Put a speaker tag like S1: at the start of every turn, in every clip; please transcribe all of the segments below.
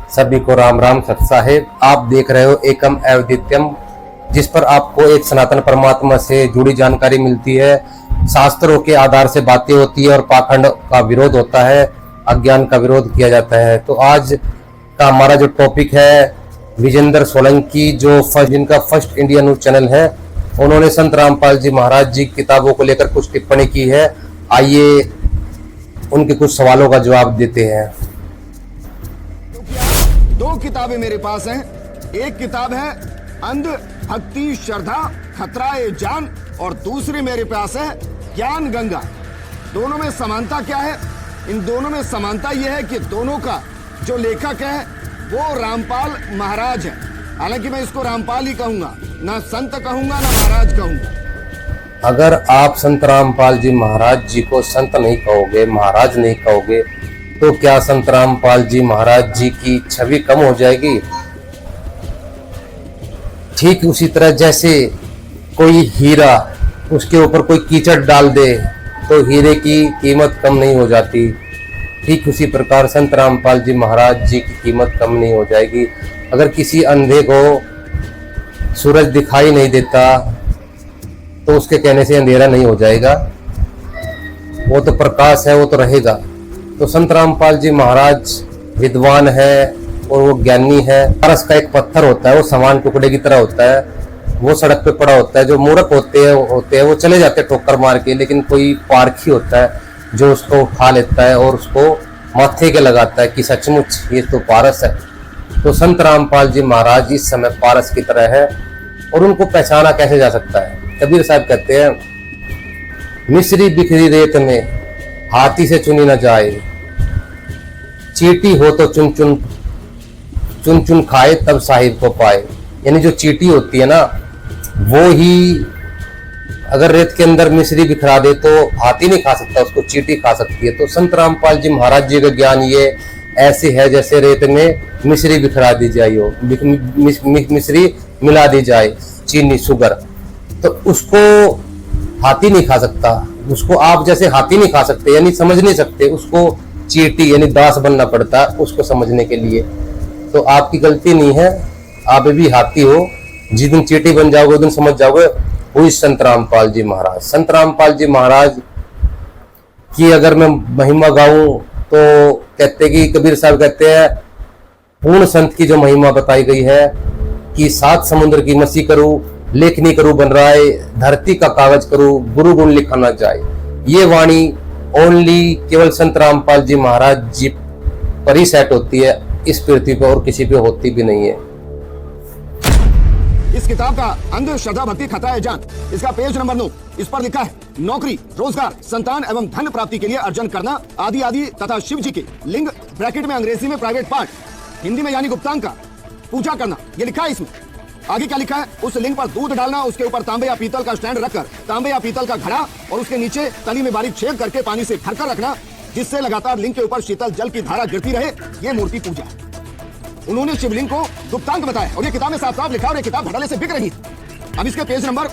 S1: सभी को राम राम सत साहेब। आप देख रहे हो एकम अद्वितीयम, जिस पर आपको एक सनातन परमात्मा से जुड़ी जानकारी मिलती है, शास्त्रों के आधार से बातें होती है और पाखंड का विरोध होता है, अज्ञान का विरोध किया जाता है। तो आज का हमारा जो टॉपिक है, विजेंद्र सोलंकी जो जिनका फर्स्ट इंडिया न्यूज चैनल है, उन्होंने संत रामपाल जी महाराज जी किताबों को लेकर कुछ टिप्पणी की है। आइए उनके कुछ सवालों का जवाब देते हैं।
S2: दो किताबें मेरे पास हैं। एक किताब है अंध भक्ति श्रद्धा खतराए जान और दूसरी मेरे पास है ज्ञान गंगा। दोनों में समानता क्या है? इन दोनों में समानता यह है कि दोनों का जो लेखक है वो रामपाल महाराज है। हालांकि मैं इसको रामपाल ही कहूंगा, ना संत कहूंगा ना महाराज कहूंगा।
S1: अगर आप संत रामपाल जी महाराज जी को संत नहीं कहोगे, महाराज नहीं कहोगे, तो क्या संत रामपाल जी महाराज जी की छवि कम हो जाएगी? ठीक उसी तरह जैसे कोई हीरा, उसके ऊपर कोई कीचड़ डाल दे तो हीरे की कीमत कम नहीं हो जाती। ठीक उसी प्रकार संत रामपाल जी महाराज जी की कीमत कम नहीं हो जाएगी। अगर किसी अंधे को सूरज दिखाई नहीं देता तो उसके कहने से अंधेरा नहीं हो जाएगा, वो तो प्रकाश है, वो तो रहेगा। तो संत रामपाल जी महाराज विद्वान है और वो ज्ञानी है। पारस का एक पत्थर होता है, वो समान टुकड़े की तरह होता है, वो सड़क पे पड़ा होता है। जो मूर्ख होते हैं वो चले जाते हैं ठोकर मार के, लेकिन कोई पारखी होता है जो उसको उठा लेता है और उसको माथे के लगाता है कि सचमुच ये तो पारस है। तो संत रामपाल जी महाराज इस समय पारस की तरह है। और उनको पहचाना कैसे जा सकता है? कबीर साहब कहते हैं, मिस्री बिखरी रेत में हाथी से चुनी न जाए, चींटी हो तो चुन चुन खाए तब साहिब को पाए। यानी जो चींटी होती है ना, वो ही अगर रेत के अंदर मिश्री बिखरा दे तो हाथी नहीं खा सकता, उसको चींटी खा सकती है। तो संत रामपाल जी महाराज जी का ज्ञान ये ऐसे है जैसे रेत में मिश्री बिखरा दी जाए हो, मिश्री मिला दी जाए, चीनी शुगर, तो उसको हाथी नहीं खा सकता। उसको आप जैसे हाथी नहीं खा सकते, यानी समझ नहीं सकते, उसको चींटी यानी दास बनना पड़ता उसको समझने के लिए। तो आपकी गलती नहीं है, आप भी हाथी हो। जिस दिन चींटी बन जाओगे उस दिन समझ जाओगे हुई संत रामपाल जी महाराज। संत रामपाल जी महाराज की अगर मैं महिमा गाऊं तो कहते कि कबीर साहब कहते हैं, पूर्ण संत की जो महिमा बताई गई है कि 7 समुद्र की मसी करूं, लेखनी करूं बन रहा है, धरती का कागज करूं, गुरु गुण लिखा ना जाए। ये वाणी ओनली केवल संत रामपाल जी महाराज जी पर ही सेट होती है, इस पृथ्वी पर और किसी पे होती भी नहीं है।
S2: इस किताब का अंध श्रद्धा भक्ति खतराए जान, इसका पेज नंबर 9, इस पर लिखा है, नौकरी, रोजगार, संतान एवं धन प्राप्ति के लिए अर्जन करना आदि आदि तथा शिव जी के लिंग ब्रैकेट में अंग्रेजी में प्राइवेट पार्ट, हिंदी में यानी गुप्तांग का पूजा करना, ये लिखा है। इसमें आगे क्या लिखा है? उस लिंग पर दूध डालना, उसके ऊपर तांबे या पीतल का स्टैंड रखकर तांबे या पीतल का घड़ा और उसके नीचे तली में बारीक छेद करके पानी से भरकर रखना, जिससे लगातार लिंग के ऊपर शीतल जल की धारा गिरती रहे, ये मूर्ति पूजा है। उन्होंने शिवलिंग को गुप्तांग बताया और ये किताब में साफ साफ लिखा और ये किताब घोटाले से बिक रही है। अब इसके पेज नंबर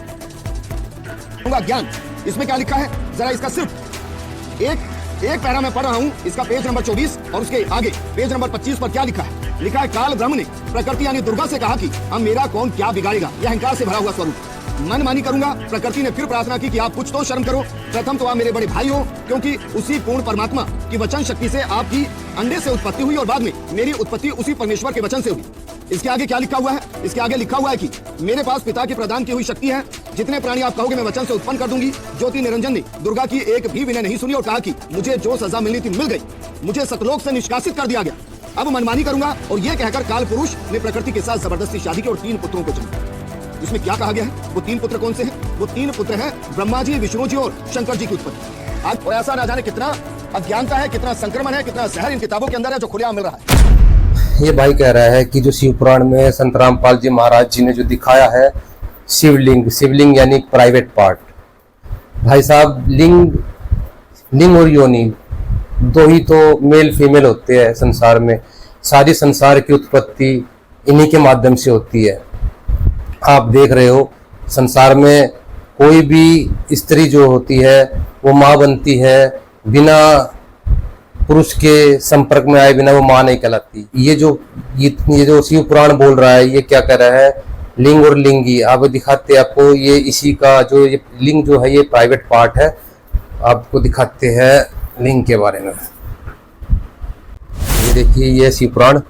S2: ज्ञान, इसमें क्या लिखा है जरा इसका सिर्फ एक पैरा मैं पढ़ रहा हूं। इसका पेज नंबर 24 और उसके आगे पेज नंबर 25 पर क्या लिखा है? लिखा है, काल ब्रह्म ने प्रकृति यानी दुर्गा से कहा कि अब मेरा कौन क्या बिगाड़ेगा। यह अहंकार से भरा हुआ स्वरूप, मन मानी करूंगा। प्रकृति ने फिर प्रार्थना की कि आप कुछ तो शर्म करो। प्रथम तो आप मेरे बड़े भाई हो, क्योंकि उसी पूर्ण परमात्मा की वचन शक्ति से आपकी अंडे से उत्पत्ति हुई और बाद में मेरी उत्पत्ति उसी परमेश्वर के वचन से हुई। इसके आगे क्या लिखा हुआ है? इसके आगे लिखा हुआ है कि मेरे पास पिता के प्रदान की हुई शक्ति है, जितने प्राणी आप कहोगे मैं वचन से उत्पन्न कर दूंगी। ज्योति निरंजन ने दुर्गा की एक भी विनय नहीं सुनी और कहा कि मुझे जो सजा मिलनी थी मिल गई, मुझे सतलोक से निष्कासित कर दिया गया, अब मनमानी करूंगा। और ये कहकर काल पुरुष ने प्रकृति के साथ जबरदस्ती शादी की और 3 पुत्रों को जन्मा। इसमें क्या कहा गया है? वो 3 पुत्र कौन से हैं? वो 3 पुत्र हैं ब्रह्मा जी, विष्णु जी और शंकर जी की उत्पत्ति। आज ऐसा ना जाने कितना अज्ञानता है, कितना संक्रमण है, कितना जहर इन किताबों के अंदर है जो खुलेआम मिल रहा है।
S1: ये भाई कह रहा है कि जो शिव पुराण में संत रामपाल जी महाराज जी ने जो दिखाया है शिवलिंग यानी प्राइवेट पार्ट। भाई साहब, लिंग और योनि दो ही तो मेल फीमेल होते हैं संसार में। सारी संसार की उत्पत्ति इन्हीं के माध्यम से होती है। आप देख रहे हो संसार में कोई भी स्त्री जो होती है वो माँ बनती है बिना पुरुष के संपर्क में आए बिना वो माँ नहीं कहलाती। ये जो शिव पुराण बोल रहा है, ये क्या कह रहा है, लिंग और लिंगी। अब दिखाते हैं आपको, ये इसी का जो ये लिंग जो है ये प्राइवेट पार्ट है। आपको दिखाते हैं लिंग के बारे में। ये देखिए, ये शिव पुराण,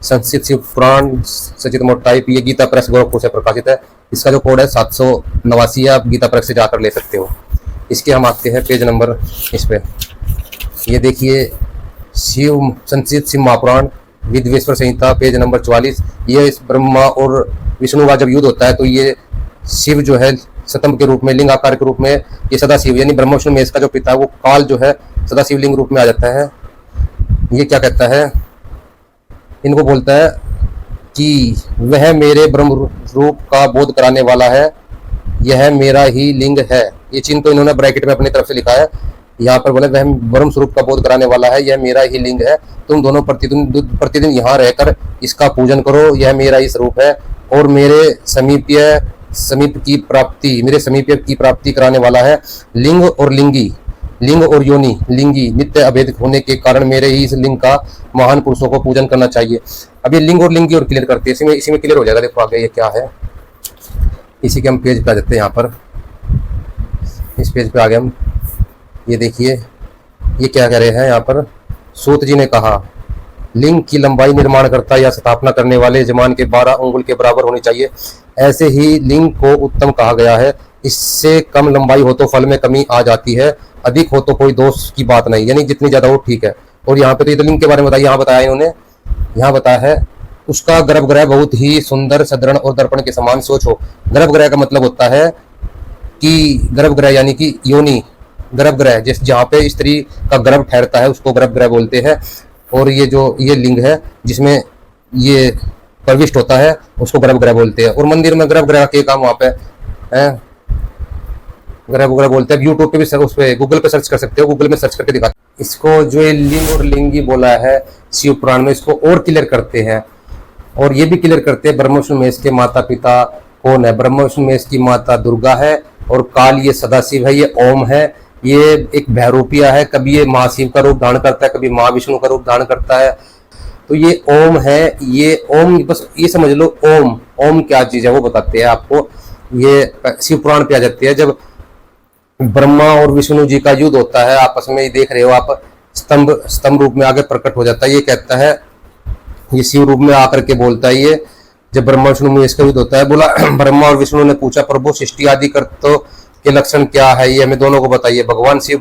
S1: संस्कृत शिव पुराण सचित मोट टाइप, ये गीता प्रेस गोरखपुर से प्रकाशित है। इसका जो कोड है 789 है। आप गीता प्रेस से जाकर ले सकते हो। इसके हम आते हैं पेज नंबर इस पे। ये देखिए, शिव संस्कृत शिव महापुराण विद्वेश्वर संहिता पेज नंबर 44। ये इस ब्रह्मा और विष्णु का जब युद्ध होता है तो ये शिव जो है स्तंभ के रूप में, लिंग आकार के रूप में, ये सदा शिव यानी ब्रह्मा विष्णु महेश का जो पिता है वो काल जो है सदा शिव लिंग रूप में आ जाता है। ये क्या कहता है, इनको बोलता है कि वह मेरे ब्रह्म रूप का बोध कराने वाला है, यह मेरा ही लिंग है। ये चिन्ह तो इन्होंने ब्रैकेट में अपनी तरफ से लिखा है। यहाँ पर बोले वह ब्रह्म स्वरूप का बोध कराने वाला है, यह मेरा ही लिंग है। तुम दोनों प्रतिदिन यहाँ रहकर इसका पूजन करो, यह मेरा ही स्वरूप है और मेरे समीप की प्राप्ति कराने वाला है। लिंग और लिंगी, लिंग और योनि लिंगी नित्य अभेद होने के कारण मेरे ही इस लिंग का महान पुरुषों को पूजन करना चाहिए। अब ये लिंग और लिंगी और क्लियर करते हैं, इसी में क्लियर हो जाएगा। देखो आगे ये क्या है, इसी के हम पेज पे आ जाते हैं। यहाँ पर इस पेज पे आ गए हम। ये देखिए, ये क्या कह रहे हैं यहाँ पर, सूत जी ने कहा लिंग की लंबाई निर्माणकर्ता या स्थापना करने वाले यजमान के 12 अंगुल के बराबर होनी चाहिए। ऐसे ही लिंग को उत्तम कहा गया है। इससे कम लंबाई हो तो फल में कमी आ जाती है, अधिक हो तो कोई दोष की बात नहीं, यानी जितनी ज्यादा हो ठीक है। और यहाँ पे तो ये लिंग के बारे में बताया, यहाँ बताया इन्होंने, यहाँ बताया है उसका गर्भगृह बहुत ही सुंदर, सदृढ़ और दर्पण के समान सोचो। गर्भगृह का मतलब होता है कि गर्भगृह यानी कि योनि, गर्भगृह जिस जहाँ पे स्त्री का गर्भ ठहरता है उसको गर्भगृह बोलते हैं। और ये लिंग है जिसमें ये प्रविष्ट होता है उसको गर्भगृह बोलते हैं। और मंदिर में गर्भगृह के काम वहाँ पे है, गर्भगृह बोलते हैं। यूट्यूब पे भी उस पे गूगल पे सर्च कर सकते हो, गूगल में सर्च करके दिखाते हैं। इसको जो ये लिंग और लिंगी बोला है शिव पुराण में, इसको और क्लियर करते हैं। और ये भी क्लियर करते हैं ब्रह्मा विष्णु महेश के माता पिता कौन है। ब्रह्मा विष्णु महेश की माता दुर्गा है और काल ये सदाशिव है, ये ओम है, ये एक भैरूपिया है। कभी ये महाशिव का रूप धारण करता है, कभी महाविष्णु का रूप धारण करता है। तो ये ओम है, ये ओम बस ये समझ लो। ओम क्या चीज है वो बताते हैं आपको। ये शिव पुराण पे आ जाती है। जब ब्रह्मा और विष्णु जी का युद्ध होता है आपस में, ये देख रहे हो आप, स्तंभ रूप में आगे प्रकट हो जाता है। ये कहता है, ये शिव रूप में आकर के बोलता है। ये जब ब्रह्मा विष्णु में इसका युद्ध होता है, बोला ब्रह्मा और विष्णु ने पूछा प्रभु सृष्टि आदि कर्तों के लक्षण क्या है, ये हमें दोनों को बताइए। भगवान शिव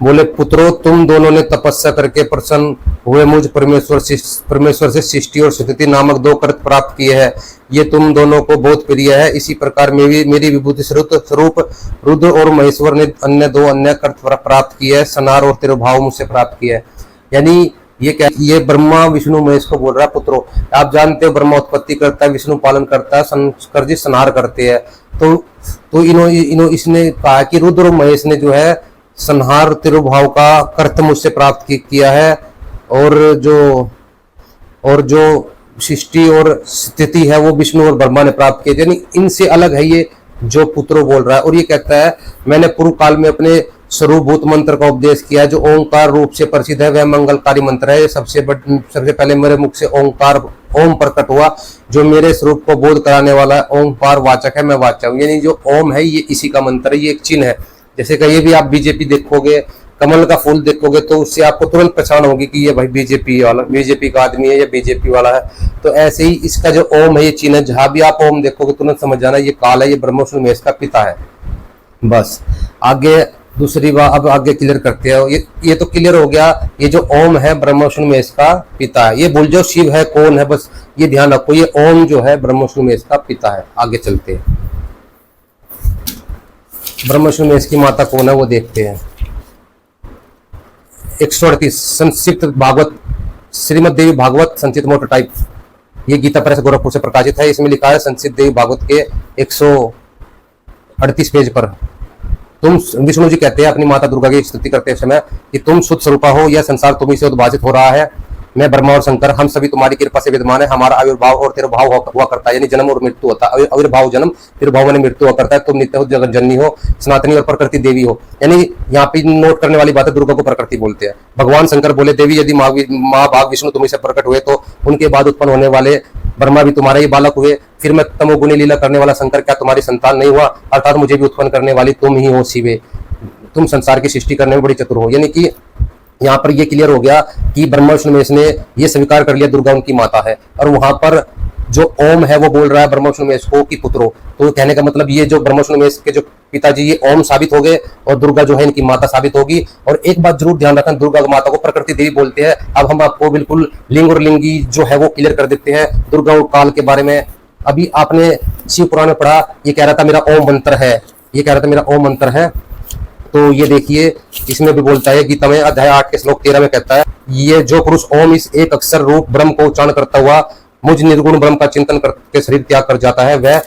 S1: बोले पुत्रो, तुम दोनों ने तपस्या करके प्रसन्न हुए मुझ परमेश्वर से सृष्टि और स्थिति नामक 2 कृत प्राप्त किए हैं। ये तुम दोनों को बहुत प्रिय है। इसी प्रकार मेरी विभूति स्वरूप रुद्र और महेश्वर ने अन्य 2 अन्य कृत प्राप्त किए हैं, सनार और तिरुभाव मुझसे प्राप्त किया है। यानी ये ब्रह्मा विष्णु महेश को बोल रहा है पुत्रो। आप जानते हो ब्रह्मा उत्पत्ति करता है, विष्णु पालन करता है, शंकर जी संहार करते हैं। तो इसने कहा कि रुद्र और महेश ने जो है संहार तिरुभाव का कर्त मुझसे प्राप्त किया है। और जो सृष्टि और स्थिति है वो विष्णु और ब्रह्मा ने प्राप्त किए, यानी इनसे अलग है ये जो पुत्रो बोल रहा है। और ये कहता है मैंने पूर्व काल में अपने स्वरूपभूत मंत्र का उपदेश किया जो ओंकार रूप से प्रसिद्ध है, वह मंगलकारी मंत्र है। सबसे पहले मेरे मुख से ओम प्रकट हुआ जो मेरे स्वरूप को बोध कराने वाला है। ओंकार वाचक है, मैं वाचक हूँ। यानी जो ओम है ये इसी का मंत्र है, ये एक चिन्ह है। जैसे कहीं भी आप बीजेपी देखोगे, कमल का फूल देखोगे तो उससे आपको तुरंत पहचान होगी कि ये भाई बीजेपी का आदमी है या बीजेपी वाला है। तो ऐसे ही इसका जो ओम है ये चिन्ह है। जहां भी आप ओम देखोगे तुरंत समझ जाना ये काल है, ये ब्रह्मा विष्णु महेश का पिता है। बस आगे दूसरी बात अब आगे क्लियर करते हैं। ये तो क्लियर हो गया, ये जो ओम है ब्रह्मा विष्णु महेश का पिता है। ये भूल जाओ शिव है कौन है, बस ये ध्यान रखो, ये ओम जो है ब्रह्मा विष्णु महेश का पिता है। आगे चलते हैं, ब्रह्मा विष्णु महेश की माता कौन है वो देखते हैं। 138 संक्षिप्त भागवत, श्रीमद देवी भागवत संक्षिप्त मोटर टाइप, ये गीता प्रेस गोरखपुर से प्रकाशित है। इसमें लिखा है संक्षिप्त देवी भागवत के 138 पेज पर, तुम विष्णु जी कहते हैं अपनी माता दुर्गा की स्तुति करते समय कि तुम शुद्ध स्वरूपा हो, यह संसार तुम्ही से उद्भासित हो रहा है। मैं ब्रह्मा और शंकर हम सभी तुम्हारी कृपा से विद्यमान है, हमारा आविर्भाव और तिरुभाव हुआ करता है, यानी जन्म और मृत्यु होता है। आविर्भाव जन्म, तिरुभाव मैंने मृत्यु हुआ करता है। तुम नित्य हो, जगत जननी हो, सनातनी और प्रकृति देवी हो। यानी यहाँ पे नोट करने वाली बात है, दुर्गा को प्रकृति बोलते हैं। भगवान शंकर बोले देवी यदि माँ भाग विष्णु तुम्ही से प्रकट हुए तो उनके बाद उत्पन्न होने वाले ब्रह्मा भी तुम्हारे ही बालक हुए। फिर मैं तमोगुणी लीला करने वाला शंकर क्या तुम्हारी संतान नहीं हुआ? अर्थात मुझे भी उत्पन्न करने वाली तुम ही हो शिवे, तुम संसार की सृष्टि करने में बड़ी चतुर हो। यानी कि यहाँ पर ये क्लियर हो गया कि ब्रह्मा विष्णु महेश ने ये स्वीकार कर लिया दुर्गा उनकी माता है, और वहां पर जो ओम है वो बोल रहा है ब्रह्मा विष्णु महेश को कि पुत्रो। तो कहने का मतलब ये जो ब्रह्मा विष्णु महेश के जो पिताजी ये ओम साबित हो गए और दुर्गा जो है इनकी माता साबित होगी। और एक बात जरूर ध्यान रखना, दुर्गा माता को प्रकृति देवी बोलते हैं। अब हम आपको बिल्कुल लिंग और लिंगी जो है वो क्लियर कर देते हैं दुर्गा और काल के बारे में। अभी आपने शिव पुराण में पढ़ा, ये कह रहा था मेरा ओम मंत्र है, ये कह रहा था मेरा ओम मंत्र है। तो ये देखिए इसमें भी बोलता है गीता में अध्याय 8 के श्लोक 13 में कहता है, ये जो पुरुष ओम इस एक अक्षर रूप ब्रह्म को उच्चारण करता हुआ मुझ निर्गुण ब्रह्म का चिंतन करके शरीर त्याग कर जाता है, वह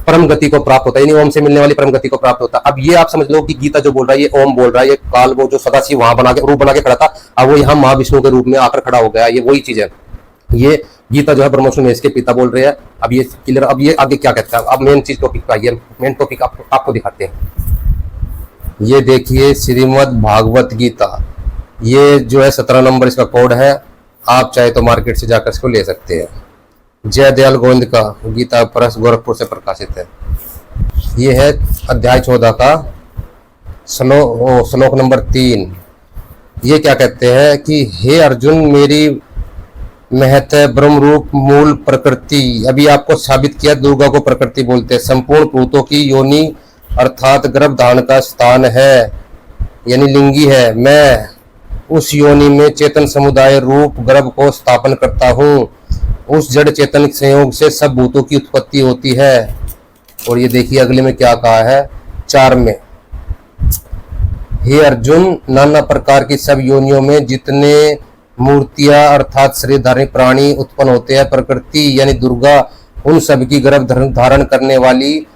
S1: परम गति को प्राप्त होता है, यानी ओम से मिलने वाली परम गति को प्राप्त होता है। अब ये आप समझ लो कि गीता जो बोल रहा है ये ओम बोल रहा है, ये काल वो जो सदाशिव वहां बना के रूप बना के खड़ा था, अब वो यहाँ महाविष्णु के रूप में आकर खड़ा हो गया। ये वही चीज है, ये गीता जो है ब्रह्मा विष्णु महेश के पिता बोल रहे हैं। अब ये क्लियर, अब ये आगे क्या कहता है, अब मेन चीज टॉपिक का ये मेन टॉपिक आपको दिखाते हैं। ये देखिए श्रीमद् भागवत गीता, ये जो है 17 नंबर इसका कोड है, आप चाहे तो मार्केट से जाकर इसको ले सकते हैं। जय दयाल गोविंद का गीता प्रेस गोरखपुर से प्रकाशित है। ये है अध्याय 14 का श्लोक नंबर 3। ये क्या कहते हैं कि हे अर्जुन मेरी महत ब्रह्म रूप मूल प्रकृति, अभी आपको साबित किया दुर्गा को प्रकृति बोलते हैं, संपूर्ण भूतों की योनि अर्थात गर्भ धारण का स्थान है, यानी लिंगी है। मैं उस योनि में चेतन समुदाय रूप गर्भ को स्थापन करता हूँ, उस जड़ चेतन संयोग से सब भूतों की उत्पत्ति होती है। और ये देखिए अगले में क्या कहा है 4 में, हे अर्जुन नाना प्रकार की सब योनियों में जितने मूर्तियां अर्थात शरीर धारी प्राणी उत्पन्न होते हैं, प्रकृति यानी दुर्गा उन सब की गर्भ धारण करने वाली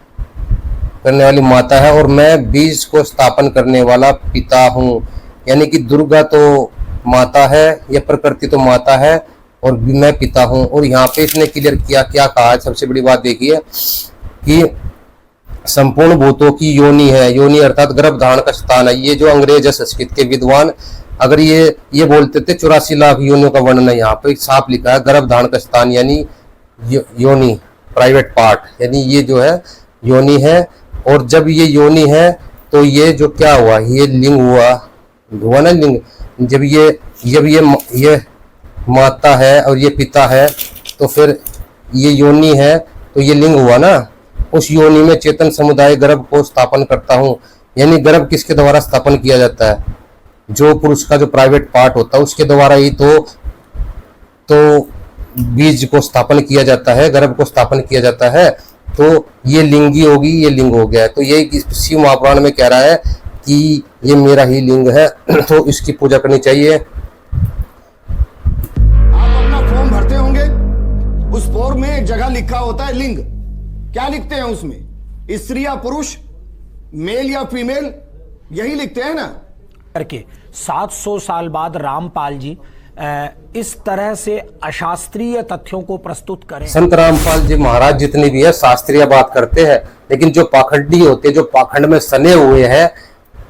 S1: माता है, और मैं बीज को स्थापन करने वाला पिता हूँ। यानी कि दुर्गा तो माता है, या प्रकृति तो माता है, और मैं पिता हूँ। और यहाँ पे इसने क्लियर किया क्या कहा है, सबसे बड़ी बात देखिए कि संपूर्ण भूतों की योनि है, योनि अर्थात गर्भ धारण का स्थान है। ये जो अंग्रेज है संस्कृत के विद्वान, अगर ये बोलते थे 84 लाख योनियों का वर्णन है, यहाँ पे साफ लिखा है गर्भ धारण का स्थान यानी योनि प्राइवेट पार्ट, यानी ये जो है योनि है। और जब ये योनि है तो ये जो क्या हुआ, ये लिंग हुआ ना लिंग। जब ये माता है और ये पिता है तो फिर ये योनि है तो ये लिंग हुआ ना। उस योनि में चेतन समुदाय गर्भ को स्थापन करता हूँ, यानी गर्भ किसके द्वारा स्थापन किया जाता है, जो पुरुष का जो प्राइवेट पार्ट होता है उसके द्वारा ही तो बीज को स्थापन किया जाता है, गर्भ को स्थापन किया जाता है। तो ये लिंगी होगी, ये लिंग हो गया। तो ये शिव महापुराण में कह रहा है कि ये मेरा ही लिंग है, तो इसकी पूजा करनी चाहिए।
S2: आप अपना फॉर्म भरते होंगे, उस फॉर्म में एक जगह लिखा होता है लिंग। क्या लिखते हैं उसमें, स्त्री या पुरुष, मेल या फीमेल, यही लिखते हैं ना।
S3: करके 700 साल बाद रामपाल जी इस तरह से अशास्त्रीय तथ्यों को प्रस्तुत करें।
S1: संत रामपाल जी महाराज जितनी भी है शास्त्रीय बात करते हैं, लेकिन जो पाखंडी होते हैं, जो पाखंड में सने हुए हैं,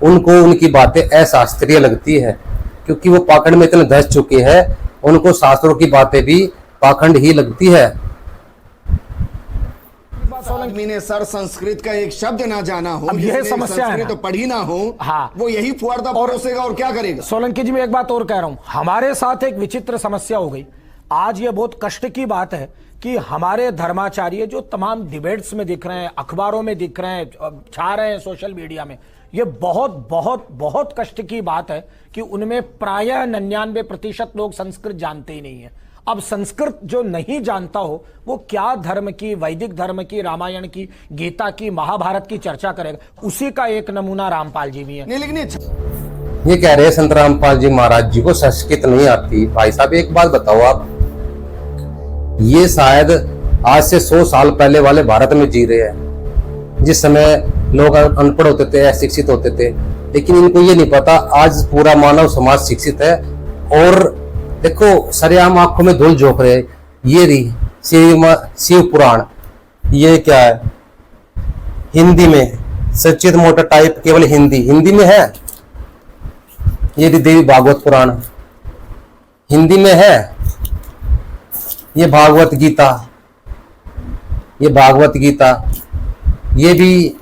S1: उनको उनकी बातें अशास्त्रीय लगती है, क्योंकि वो पाखंड में इतने धस चुके हैं, उनको शास्त्रों की बातें भी पाखंड ही लगती है।
S2: आदमी ने सर संस्कृत का एक शब्द ना जाना हो,
S3: अब यह समस्या है,
S2: तो पढ़ी ना हो,
S3: हाँ,
S2: वो यही फुआरदा परोसेगा और क्या करेगा।
S3: सोलंकी जी मैं एक बात और कह रहा हूं, हमारे साथ एक विचित्र समस्या हो गई। आज ये बहुत कष्ट की बात है कि हमारे धर्माचार्य जो तमाम डिबेट्स में दिख रहे हैं, अखबारों में दिख रहे हैं, छा रहे हैं सोशल मीडिया में, ये बहुत बहुत बहुत कष्ट की बात है कि उनमें प्रायः 99% लोग संस्कृत जानते ही नहीं है। अब संस्कृत जो नहीं जानता हो वो क्या धर्म की, वैदिक धर्म की, रामायण की, गीता की, महाभारत की चर्चा करेगा। उसी का एक नमूना रामपाल जी भी है।
S2: नहीं लेकिन
S1: ये कह रहे हैं संत रामपाल जी महाराज जी को संस्कृत नहीं आती। भाई साहब एक बात बताओ आप, ये शायद आज से 100 साल पहले वाले भारत में जी रहे हैं, जिस समय लोग अनपढ़ होते थे, अशिक्षित होते थे, लेकिन इनको ये नहीं पता आज पूरा मानव समाज शिक्षित है और देखो सरेआम आंखों में धूल झोंक रहे। ये रही शिव पुराण, ये क्या है हिंदी में, सचित मोटर टाइप केवल हिंदी में है। ये देवी भागवत पुराण हिंदी में है। ये भागवत गीता, ये भागवत गीता, ये भी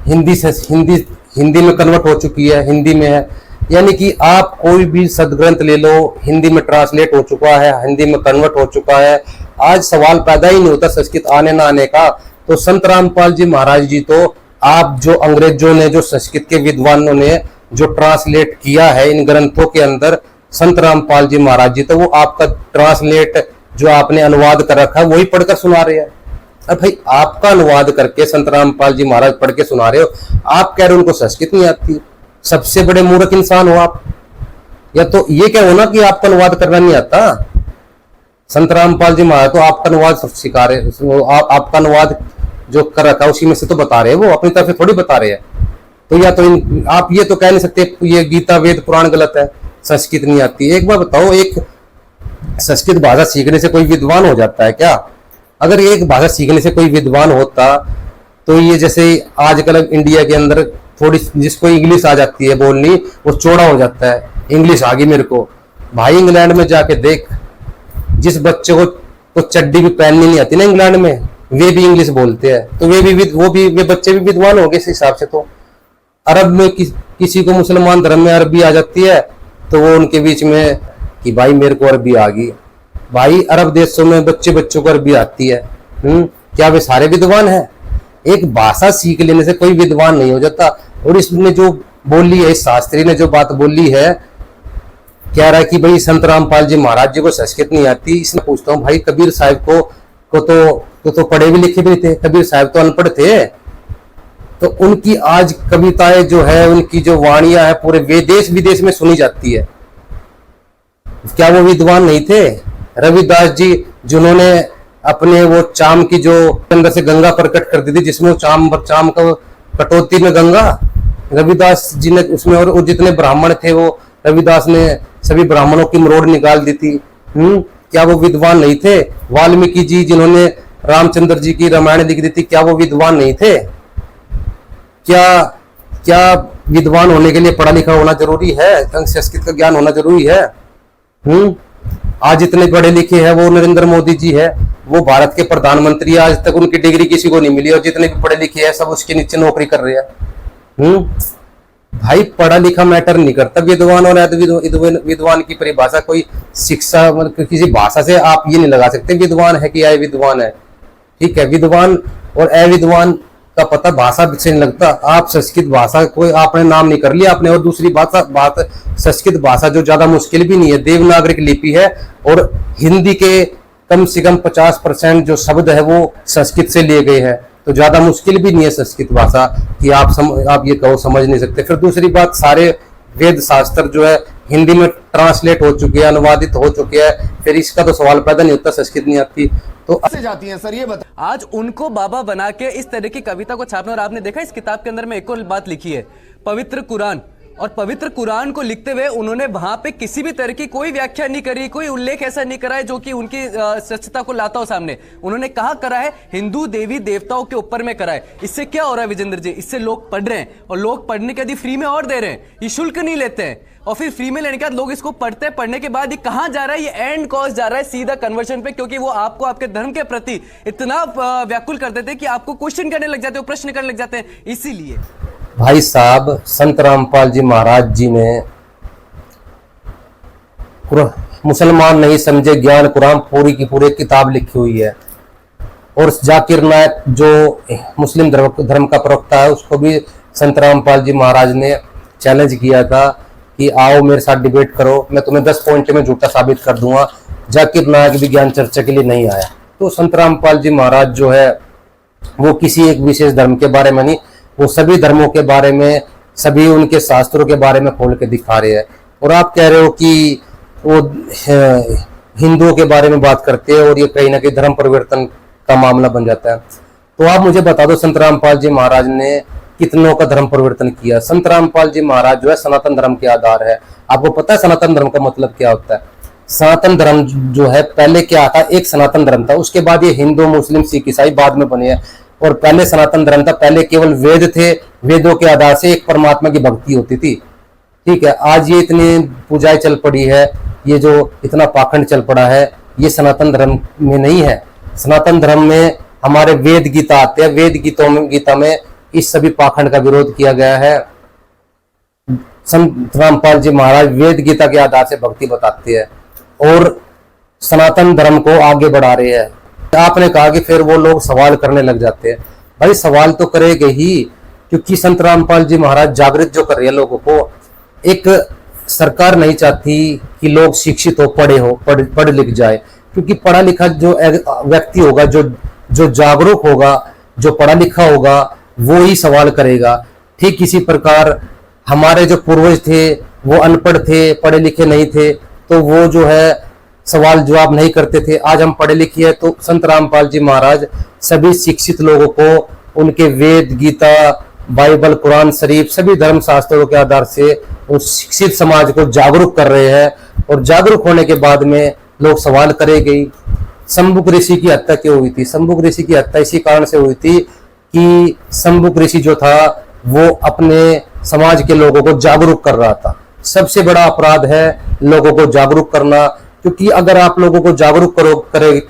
S1: हिंदी में कन्वर्ट हो चुकी है, हिंदी में है। यानी कि आप कोई भी सदग्रंथ ले लो, हिंदी में ट्रांसलेट हो चुका है, हिंदी में कन्वर्ट हो चुका है। आज सवाल पैदा ही नहीं होता संस्कृत आने ना आने का। तो संत रामपाल जी महाराज जी तो आप जो अंग्रेजों ने, जो संस्कृत के विद्वानों ने जो ट्रांसलेट किया है इन ग्रंथों के अंदर, संत रामपाल जी महाराज जी तो वो आपका ट्रांसलेट जो आपने अनुवाद कर रखा है वही पढ़कर सुना रहे हैं। अब भाई आपका अनुवाद करके संत रामपाल जी महाराज पढ़ के सुना रहे हो, आप कह रहे हो उनको संस्कृत नहीं आती। सबसे बड़े मूर्ख इंसान हो आप। या तो ये क्या हो ना कि आपका अनुवाद करना नहीं आता। संत रामपाल जी महाराज तो आपका अनुवाद सिखा रहे, आपका अनुवाद जो कर रखा है उसी में से तो बता रहे हैं, वो अपनी तरफ से थोड़ी बता रहे हैं। तो या तो आप ये तो कह नहीं सकते ये गीता वेद पुराण गलत है, संस्कृत नहीं आती। एक बार बताओ, एक संस्कृत भाषा सीखने से कोई विद्वान हो जाता है क्या? अगर एक भाषा सीखने से कोई विद्वान होता तो ये जैसे आजकल इंडिया के अंदर थोड़ी जिसको इंग्लिश आ जाती है बोलनी, वो चौड़ा हो जाता है, इंग्लिश आ गई मेरे को। भाई इंग्लैंड में जाके देख, जिस बच्चे को तो चड्डी भी पहननी नहीं आती ना इंग्लैंड में, वे भी इंग्लिश बोलते हैं। तो वे बच्चे भी विद्वान हो गए इस हिसाब से। तो अरब में किसी को मुसलमान धर्म में अरबी आ जाती है तो वो उनके बीच में कि भाई मेरे को अरबी आ गई। भाई अरब देशों में बच्चों को अरबी आती है। क्या वे सारे विद्वान हैं? एक भाषा सीख लेने से कोई विद्वान नहीं हो जाता। और इसने जो बोली है, इस शास्त्री ने जो बात बोली है, कह रहा है कि भाई संत रामपाल जी महाराज जी को संस्कृत नहीं आती। इसमें पूछता हूँ भाई कबीर साहब को तो पढ़े भी लिखे भी थे, कबीर साहब तो अनपढ़ थे। तो उनकी आज कविताएं जो है, उनकी जो वाणियां है पूरे देश विदेश में सुनी जाती है। क्या वो विद्वान नहीं थे? रविदास जी जिन्होंने अपने वो चाम की जो अंदर से गंगा प्रकट कर दी थी, जिसमें चाम का कटौती में गंगा, रविदास जी ने उसमें, और जितने ब्राह्मण थे वो रविदास ने सभी ब्राह्मणों की मरोड़ निकाल दी थी। क्या वो विद्वान नहीं थे? वाल्मीकि जी जिन्होंने रामचंद्र जी की रामायण लिख दी थी, क्या वो विद्वान नहीं थे? क्या विद्वान होने के लिए पढ़ा लिखा होना जरूरी है? संस्कृत का ज्ञान होना जरूरी है? आज इतने पढ़े लिखे हैं वो नरेंद्र मोदी जी है, वो भारत के प्रधानमंत्री, आज तक उनकी डिग्री किसी को नहीं मिली, और जितने भी पढ़े लिखे हैं सब उसके नीचे नौकरी कर रहे हैं। भाई पढ़ा लिखा मैटर नहीं करता। विद्वान और विद्वान की परिभाषा कोई शिक्षा, मतलब किसी भाषा से आप ये नहीं लगा सकते विद्वान है कि अविद्वान है। ठीक है, विद्वान और अविद्वान का पता भाषा से नहीं लगता। आप संस्कृत भाषा कोई आपने नाम नहीं कर लिया आपने। और दूसरी बात संस्कृत भाषा जो ज्यादा मुश्किल भी नहीं है, देवनागरिक लिपि है, और हिंदी के कम से कम 50% जो शब्द है वो संस्कृत से लिए गए हैं। तो ज्यादा मुश्किल भी नहीं है संस्कृत भाषा कि आप ये कहो समझ नहीं सकते। फिर दूसरी बात, सारे वेद शास्त्र जो है हिंदी में ट्रांसलेट हो चुके हैं, अनुवादित हो चुके हैं। फिर इसका तो सवाल पैदा नहीं होता संस्कृत नहीं आती तो
S2: से जाती हैं सर। ये बता,
S4: आज उनको बाबा बना के इस तरह की कविता को छापना। और आपने देखा इस किताब के अंदर में एक और बात लिखी है, पवित्र कुरान। और पवित्र कुरान को लिखते हुए उन्होंने वहां पे किसी भी तरह की कोई व्याख्या नहीं करी, कोई उल्लेख ऐसा नहीं करा है जो कि उनकी सच्चता को लाता हो सामने। उन्होंने कहा करा है हिंदू देवी देवताओं के ऊपर में करा है। इससे क्या हो रहा है विजेंद्र जी? इससे लोग पढ़ रहे हैं, और लोग पढ़ने के यदि फ्री में और दे रहे हैं, ये शुल्क नहीं लेते हैं, और फिर फ्री में लेने के बाद लोग इसको पढ़ते हैं। पढ़ने के बाद ये कहां जा रहा है? ये एंड कॉज जा रहा है सीधा कन्वर्शन पे, क्योंकि वो आपको आपके धर्म के प्रति इतना व्याकुल कर देते हैं कि आपको क्वेश्चन करने लग जाते हो, प्रश्न करने लग जाते हैं। इसीलिए
S1: भाई साहब संत रामपाल जी महाराज जी ने मुसलमान नहीं समझे ज्ञान कुरान पूरी की पूरी किताब लिखी हुई है। और जाकिर नायक जो मुस्लिम धर्म का प्रवक्ता है, उसको भी संत रामपाल जी महाराज ने चैलेंज किया था कि आओ मेरे साथ डिबेट करो, मैं तुम्हें 10 पॉइंट में झूठा साबित कर दूंगा। जाकिर नायक भी ज्ञान चर्चा के लिए नहीं आया। तो संत रामपाल जी महाराज जो है वो किसी एक विशेष धर्म के बारे में नहीं, वो सभी धर्मों के बारे में, सभी उनके शास्त्रों के बारे में खोल के दिखा रहे हैं। और आप कह रहे हो कि वो हिंदुओं के बारे में बात करते हैं और ये कहीं ना कहीं धर्म परिवर्तन का मामला बन जाता है। तो आप मुझे बता दो संत रामपाल जी महाराज ने कितनों का धर्म परिवर्तन किया? संत रामपाल जी महाराज जो है सनातन धर्म के आधार है। आपको पता है सनातन धर्म का मतलब क्या होता है? सनातन धर्म जो है पहले क्या था, एक सनातन धर्म था, उसके बाद ये हिंदू मुस्लिम सिख ईसाई बाद में बने हैं। और पहले सनातन धर्म था, पहले केवल वेद थे, वेदों के आधार से एक परमात्मा की भक्ति होती थी। ठीक है, आज ये इतनी पूजाएं चल पड़ी है, ये जो इतना पाखंड चल पड़ा है, ये सनातन धर्म में नहीं है। सनातन धर्म में हमारे वेद गीता आते हैं, वेद गीता में इस सभी पाखंड का विरोध किया गया है। संत रामपाल जी महाराज वेद गीता के आधार से भक्ति बताते हैं और सनातन धर्म को आगे बढ़ा रहे हैं। आपने कहा कि फिर वो लोग सवाल करने लग जाते हैं। भाई सवाल तो करेंगे ही, क्योंकि संत रामपाल जी महाराज जागृत जो कर रहे हैं लोगों को। एक सरकार नहीं चाहती कि लोग शिक्षित हो, पढ़ लिख जाए, क्योंकि पढ़ा लिखा जो व्यक्ति होगा, जो जागरूक होगा, जो पढ़ा लिखा होगा, वो ही सवाल करेगा। ठीक इसी प्रकार हमारे जो पूर्वज थे वो अनपढ़ थे, पढ़े लिखे नहीं थे, तो वो जो है सवाल जवाब नहीं करते थे। आज हम पढ़े लिखे हैं, तो संत रामपाल जी महाराज सभी शिक्षित लोगों को उनके वेद गीता बाइबल कुरान शरीफ सभी धर्म शास्त्रों के आधार से उस शिक्षित समाज को जागरूक कर रहे हैं। और जागरूक होने के बाद में लोग सवाल करेंगे। शंभुक ऋषि की हत्या क्यों हुई थी? शंभुक ऋषि की हत्या इसी कारण से हुई थी कि शंभुक ऋषि जो था वो अपने समाज के लोगों को जागरूक कर रहा था। सबसे बड़ा अपराध है लोगों को जागरूक करना, क्योंकि अगर आप लोगों को जागरूक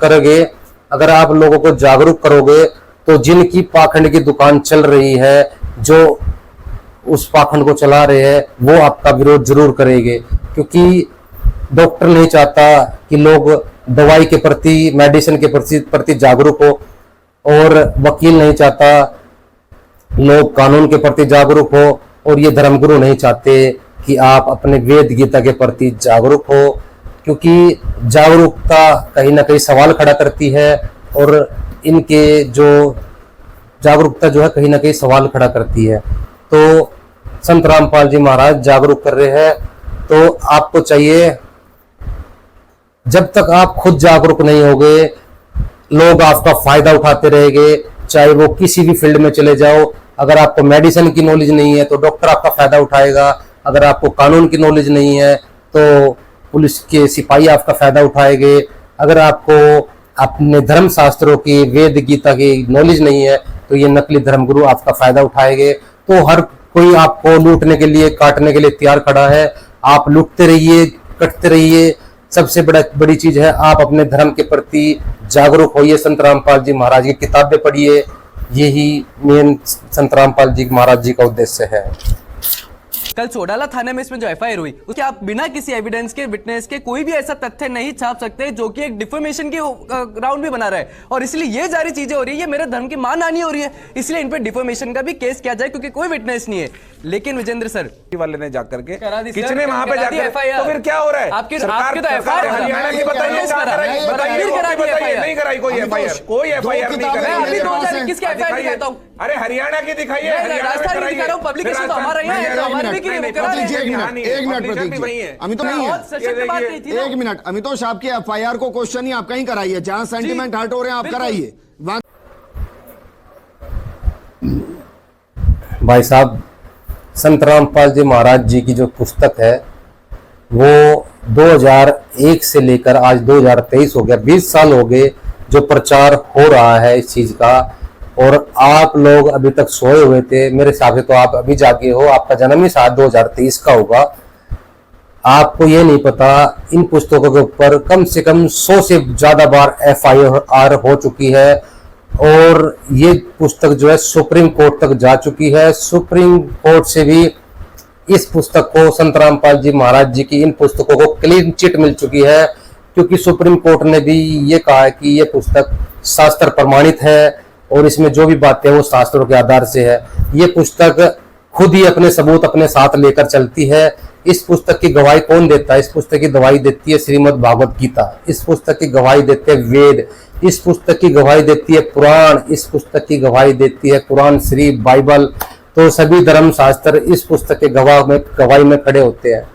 S1: करोगे, अगर आप लोगों को जागरूक करोगे तो जिनकी पाखंड की दुकान चल रही है, जो उस पाखंड को चला रहे हैं, वो आपका विरोध जरूर करेंगे। क्योंकि डॉक्टर नहीं चाहता कि लोग दवाई के प्रति, मेडिसिन के प्रति जागरूक हो, और वकील नहीं चाहता लोग कानून के प्रति जागरूक हो, और ये धर्मगुरु नहीं चाहते कि आप अपने वेद गीता के प्रति जागरूक हो, क्योंकि जागरूकता कहीं ना कहीं सवाल खड़ा करती है। और इनके जो जागरूकता जो है कहीं ना कहीं सवाल खड़ा करती है। तो संत रामपाल जी महाराज जागरूक कर रहे हैं, तो आपको चाहिए, जब तक आप खुद जागरूक नहीं होगे, लोग आपका फायदा उठाते रहेंगे, चाहे वो किसी भी फील्ड में चले जाओ। अगर आपको मेडिसिन की नॉलेज नहीं है तो डॉक्टर आपका फायदा उठाएगा, अगर आपको कानून की नॉलेज नहीं है तो पुलिस के सिपाही आपका फायदा उठाएंगे, अगर आपको अपने धर्म शास्त्रों की वेद गीता की नॉलेज नहीं है तो ये नकली धर्मगुरु आपका फायदा उठाएंगे। तो हर कोई आपको लूटने के लिए, काटने के लिए तैयार खड़ा है। आप लूटते रहिए, कटते रहिए। सबसे बड़ी चीज है आप अपने धर्म के प्रति जागरूक होइए। संत रामपाल जी महाराज की किताबें पढ़िए, यही मेन संत रामपाल जी महाराज जी का उद्देश्य है।
S4: कल चोडाला थाने में इसमें जो एफआईआर हुई, उसके आप बिना किसी एविडेंस के, विटनेस के कोई भी ऐसा तथ्य नहीं छाप सकते जो कि एक डिफेमेशन की ग्राउंड भी बना रहा है। और इसलिए ये सारी चीजें हो रही है, ये मेरे धर्म की मानहानि हो रही है, इसलिए इन पे डिफेमेशन का भी केस किया जाए, क्योंकि कोई विटनेस नहीं है। लेकिन विजेंद्र सर
S5: वाले ने जाकर के
S4: किसने वहां पे जाकर,
S5: तो फिर क्या हो रहा है?
S4: आपके तो एफआईआर
S5: हरियाणा की बताइए, नहीं कराई कोई एफआईआर, कोई एफआईआर नहीं कराई।
S4: अभी 2021 की एफआईआर दिखाता हूं।
S5: अरे हरियाणा की दिखाइए,
S4: राजस्थान की दिखा रहा हूं, पब्लिकेशन तो हमारा ही है, हमारे भी
S2: एक मिनट प्रतीक जी, अमितो नहीं है, एक मिनट। अमितोष आपकी एफआईआर को क्वेश्चन ही आप कहीं कराइए, जहां सेंटिमेंट हर्ट हो रहे हैं आप कराइए।
S1: भाई साहब, संत रामपाल जी महाराज जी की जो पुस्तक है वो 2001 से लेकर आज 2023 हो गया, 20 साल हो गए जो प्रचार हो रहा है इस चीज का। और आप लोग अभी तक सोए हुए थे, मेरे हिसाब से तो आप अभी जागे हो, आपका जन्म ही शायद 2023 का होगा। आपको ये नहीं पता इन पुस्तकों के ऊपर कम से कम 100 से ज्यादा बार एफआईआर हो चुकी है, और ये पुस्तक जो है सुप्रीम कोर्ट तक जा चुकी है। सुप्रीम कोर्ट से भी इस पुस्तक को, संत रामपाल जी महाराज जी की इन पुस्तकों को क्लीन चिट मिल चुकी है, क्योंकि सुप्रीम कोर्ट ने भी ये कहा है कि ये पुस्तक शास्त्र प्रमाणित है और इसमें जो भी बातें हैं वो शास्त्रों के आधार से है। ये पुस्तक खुद ही अपने सबूत अपने साथ लेकर चलती है। इस पुस्तक की गवाही कौन देता है? इस पुस्तक की गवाही देती है श्रीमद् भागवत गीता, इस पुस्तक की गवाही देते हैं वेद, इस पुस्तक की गवाही देती है पुराण, इस पुस्तक की गवाही देती है कुरान शरीफ, बाइबल। तो सभी धर्म शास्त्र इस पुस्तक के गवाही में खड़े होते हैं।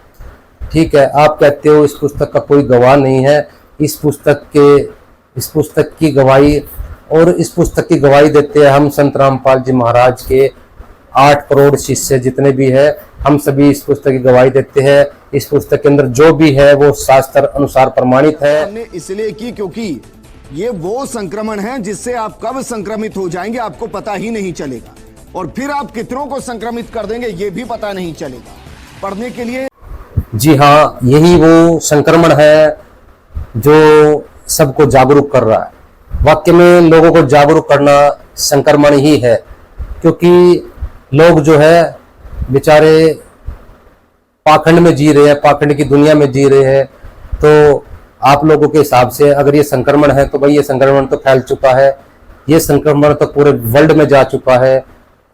S1: ठीक है, आप कहते हो इस पुस्तक का कोई गवाह नहीं है। इस पुस्तक की गवाही, और इस पुस्तक की गवाही देते हैं हम संत रामपाल जी महाराज के 8 करोड़ शिष्य जितने भी है, हम सभी इस पुस्तक की गवाही देते हैं। इस पुस्तक के अंदर जो भी है वो शास्त्र अनुसार प्रमाणित है।
S2: हमने इसलिए की क्योंकि ये वो संक्रमण है जिससे आप कब संक्रमित हो जाएंगे आपको पता ही नहीं चलेगा, और फिर आप कितनों को संक्रमित कर देंगे ये भी पता नहीं चलेगा। पढ़ने के लिए
S1: जी हाँ, यही वो संक्रमण है जो सबको जागरूक कर रहा है। वाक्य में लोगों को जागरूक करना संक्रमण ही है, क्योंकि लोग जो है बेचारे पाखंड में जी रहे हैं, पाखंड की दुनिया में जी रहे हैं। तो आप लोगों के हिसाब से अगर ये संक्रमण है तो भाई ये संक्रमण तो फैल चुका है, ये संक्रमण तो पूरे वर्ल्ड में जा चुका है,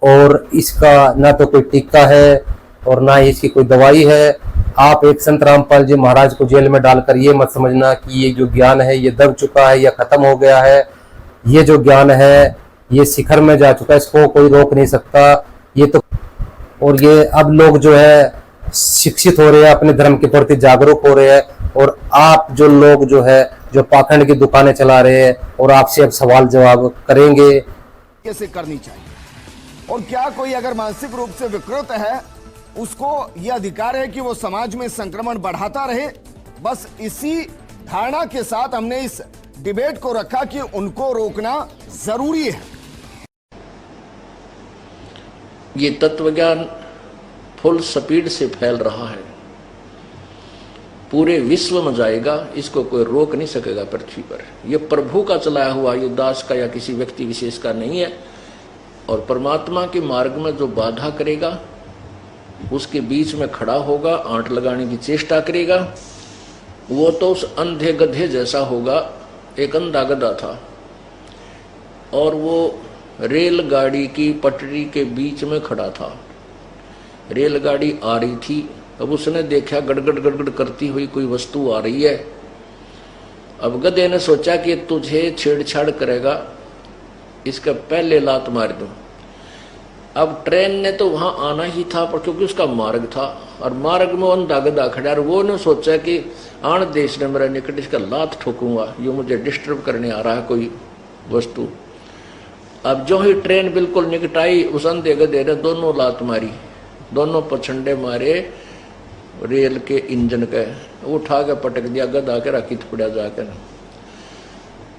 S1: और इसका ना तो कोई टीका है और ना ही इसकी कोई दवाई है। आप एक संत रामपाल जी महाराज को जेल में डालकर ये मत समझना कि ये जो ज्ञान है ये दब चुका है या खत्म हो गया है। ये जो ज्ञान है ये शिखर में जा चुका है, इसको कोई रोक नहीं सकता। ये तो, और ये अब लोग जो है शिक्षित हो रहे हैं, अपने धर्म के प्रति जागरूक हो रहे हैं, और आप जो लोग जो है जो पाखंड की दुकानें चला रहे हैं और आपसे अब सवाल जवाब करेंगे
S2: कैसे करनी चाहिए। और क्या कोई अगर मानसिक रूप से विकृत है उसको यह अधिकार है कि वो समाज में संक्रमण बढ़ाता रहे। बस इसी धारणा के साथ हमने इस डिबेट को रखा कि उनको रोकना जरूरी है।
S6: ये तत्वज्ञान फुल स्पीड से फैल रहा है, पूरे विश्व में जाएगा, इसको कोई रोक नहीं सकेगा पृथ्वी पर। यह प्रभु का चलाया हुआ, ये दास का या किसी व्यक्ति विशेष का नहीं है। और परमात्मा के मार्ग में जो बाधा करेगा उसके बीच में खड़ा होगा, आंट लगाने की चेष्टा करेगा, वो तो उस अंधे गधे जैसा होगा। एक अंधा गधा था और वो रेलगाड़ी की पटरी के बीच में खड़ा था। रेलगाड़ी आ रही थी, अब उसने देखा गड़गड़ गड़गड़ करती हुई कोई वस्तु आ रही है। अब गधे ने सोचा कि तुझे छेड़छाड़ करेगा, इसका पहले लात मार दूं। अब ट्रेन ने तो वहां आना ही था, पर क्योंकि उसका मार्ग था और मार्ग में अंधा गधा खड़ा, और वो ने सोचा कि आण देश ने मेरा निकट इसका लात ठोकूंगा, ये मुझे डिस्टर्ब करने आ रहा है कोई वस्तु। अब जो ही ट्रेन बिल्कुल निकट आई, उस अंधे गधे ने दोनों लात मारी, दोनों पछंडे मारे रेल के इंजन के, उठा के पटक दिया, गधा के राखी पड़ा जाकर।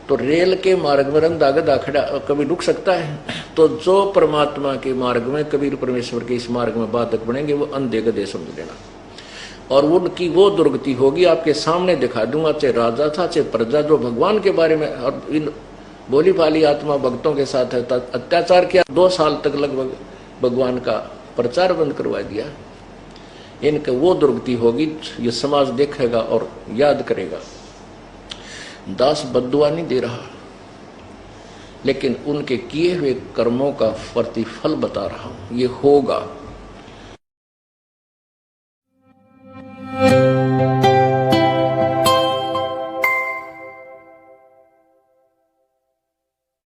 S6: तो रेल के मार्ग में अंधा गधा खड़ा कभी रुक सकता है? तो जो परमात्मा के मार्ग में, कबीर परमेश्वर के इस मार्ग में बाधक बनेंगे वो अंधे गधे समझ लेना। और उनकी वो दुर्गति होगी, आपके सामने दिखा दूंगा, चाहे राजा था चाहे प्रजा, जो भगवान के बारे में और इन बोली भाली आत्मा भक्तों के साथ है अत्याचार किया, 2 साल तक लगभग भगवान का प्रचार बंद करवा दिया। इनके वो दुर्गति होगी, ये समाज देखेगा और याद करेगा। दास बद्दुआ नहीं दे रहा, लेकिन उनके किए हुए कर्मों का प्रतिफल बता रहा हूं, ये होगा।